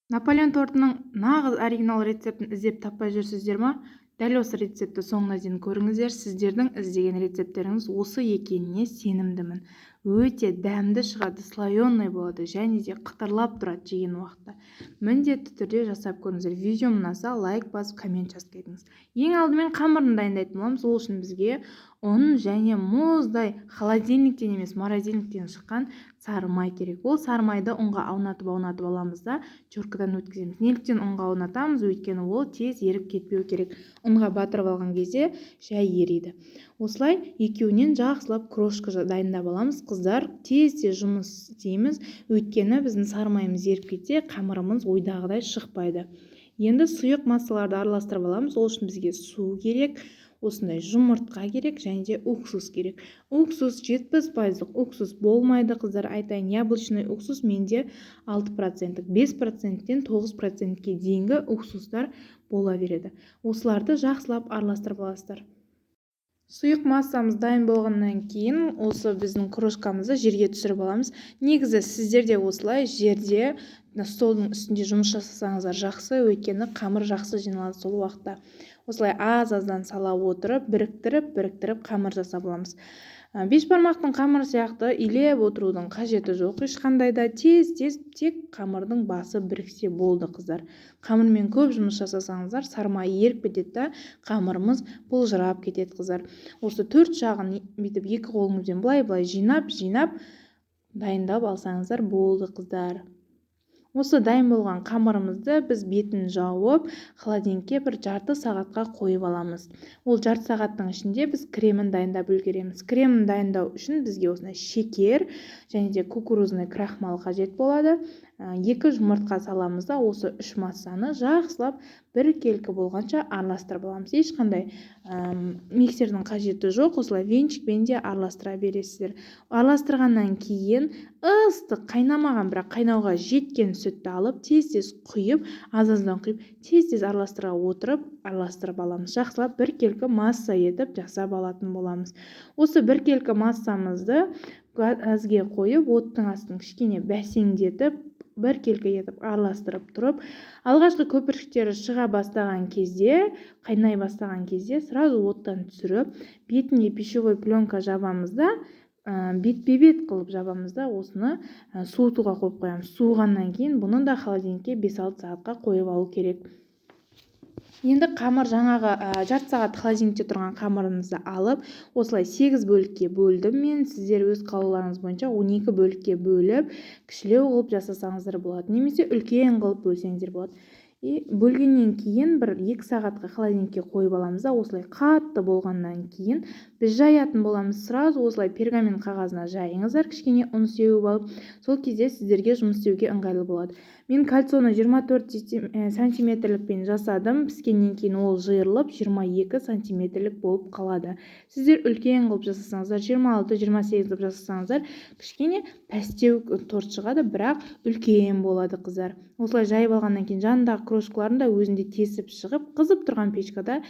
Наполеон тортының нағыз оригинал рецептін іздеп таппай жүрсіздер ма? Дәл осы рецепті соңына дейін көріңіздер. Сіздердің іздеген рецептеріңіз осы екеніне сенімдімін. Өте дәмді шығады, слоеный болады және де қытырлап тұрады жеген уақытта. Міндетті түрде жасап көріңіздер. Видео ұнаса лайк басып, коммент жазып кетіңіз. Ең алдымен қамырын дайындайтын боламыз. Ол үшін бізге ұн және мұздай холодильниктен емес, морозильниктен шыққан сары май керек. Ол сары майды ұнға аунатып аламыз да теркадан өткіземіз. Неліктен ұнға аунатамыз? Өйткені ол тез еріп кетпеу керек. Ұнға батырып алған кезде жай ериді. Осылай екеуінен жақсылап крошка дайындап аламыз. Қыздар, тез жұмыс істейміз. Өйткені біздің сары майымыз еріп кетсе, қамырымыз ойдағыдай шықпайды. Енді сұйық массаларды араластырып аламыз. Ол үшін бізге су керек. Осындай жұмыртқа керек және де уксус керек. Уксус 70% уксус болмайды, қыздар, айтайын. Яблочный уксус менде 6%, 5%-тен 9%-ке дейінгі уксустар бола береді. Осыларды жақсылап араластырып аласыздар. Сұйық массамыз дайын болғаннан кейін осы біздің крошкамызды жерге түсіріп аламыз. Негізі сіздерде осылай жерде столдың үстінде жұмыс жасасаңыздар жақсы, өйткені қамыр жақсы жиналады сол уақытта. Осылай аз-аздан сала отырып, біріктіріп қамыр жасап аламыз. Беш бармақтың қамыры сияқты илеп отырудың қажеті жоқ. Ешқандай да тез тек қамырдың басы біріксе болды, қыздар. Қамырмен көп жұмыс жасасаңыздар, сары май еріп кетеді да, қамырымыз бұлжырап кетеді, қыздар. Осы 4 жағын бүйтіп екі қолыңызбен былай жинап дайындап алсаңыздар болды, қыздар. Осы дайын болған қамырымызды біз бетін жауып, холодильникке бір жарты сағатқа қойып аламыз. Ол жарты сағаттың ішінде біз кремін дайындап үлгереміз. Кремін дайындау үшін бізге осындай шекер және де кукурузный крахмал қажет болады. 2 жұмыртқа саламыз да, осы 3 массаны жақсылап біркелкі болғанша араластырып аламыз. Ешқандай миксердің қажеті жоқ. Осылай венчикпен де араластыра бересіздер. Араластырғаннан кейін ыстық, қайнамаған, бірақ қайнауға жеткен сүтті алып, тез құйып, аз-аздан құйып, тез араластырып аламыз. Жақсылап біркелкі масса етіп жасап алатын боламыз. Осы біркелкі массамызды газге қойып, оттың астын кішкене бәсеңдетіп, біркелкі етіп араластырып тұрып, алғашқы көпіршіктері шыға бастаған кезде, қайнай бастаған кезде, сразу оттан түсіріп, бетіне пищевой пленка жабамыз да, бетпе-бет қылып жабамыз да, осыны суытуға қойып қоямыз. Суығаннан кейін бұны да холодильникке 5-6 сағатқа қойып алу керек. Енді қамыр жаңағы жарты сағат холодильникте тұрған қамырымызды алып, осылай 8 бөлікке бөлдім мен. Сіздер өз қалауларыңыз бойынша 12 бөлікке бөліп, кішілеу қылып жасасаңыздар болады, немесе үлкен қылып бөлсеңіздер болады. Бөлгеннен кейін 1-2 сағатқа холодильникке қойып аламыз да, осылай қатты болғаннан кейін біз жаятын боламыз. Сразу осылай пергамент қағазына жайыңыздар, кішкене ұн сеуіп алып, сол кезде сіздерге жұмыс істеуге ыңғайлы болады. Мен кальцоны 24 сантиметрлікпен жасадым. Піскеннен кейін ол жиырылып 22 сантиметрлік болып қалады. Сіздер үлкен қылып жасасаңыздар, 26-28 қылып жасасаңыздар, кішкене пәстеу торт шығады, бірақ үлкен болады, қыздар. Осылай жайып алғаннан кейін жанындағы крошкаларын да өзінде тесіп шығып, қызып тұрған печкада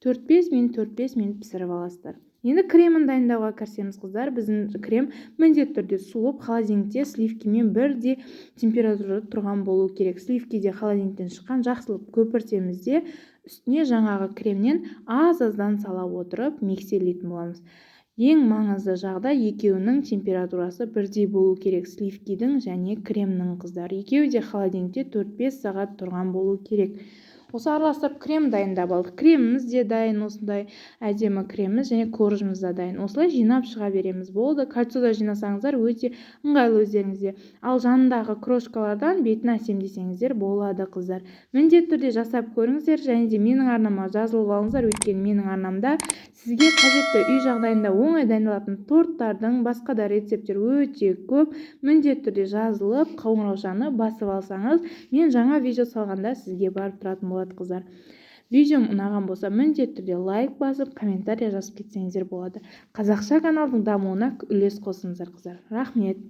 4-5 минут пісіріп аласыздар. Енді кремін дайындауға кірісеміз, қыздар. Біздің крем міндетті түрде суып, холодильникте сливкімен бірдей температурада тұрған болу керек. Сливкиде холодильниктен шыққан жақсылап көпіртеміз де, үстіне жаңағы кремнен аз-аздан сала отырып миксерлейтін боламыз. Ең маңызды жағдай екеуінің температурасы бірдей болу керек. Сливкидің және кремнің, қыздар. Екеуі де холодильникте 4-5 сағат тұрған болу керек. Осы араластырып крем дайындап алдық. Креміміз де дайын, осындай әдемі креміміз және коржымыз да дайын. Осылай жинап шыға береміз, болды. Кальцода жинасаңыздар өте ыңғайлы өздеріңізде. Ал жанындағы крошкалардан бетін әсемдесеңіздер болады, қыздар. Міндетті түрде жасап көріңіздер және де менің арнама жазылып алыңыздар, өйткені менің арнамда сізге қажетті үй жағдайында оңай дайындалатын торттардың, басқа да рецептер өте көп. Міндетті түрде жазылып, қоңыраушаны басып алсаңыз, мен жаңа видео салғанда сізге барып тұратын болады, қыздар. Видеом ұнаған болса, міндетті түрде лайк басып, комментария жазып кетсеңіздер болады. Қазақша каналдың дамуына үлес қосыңыздар, қыздар. Рахмет.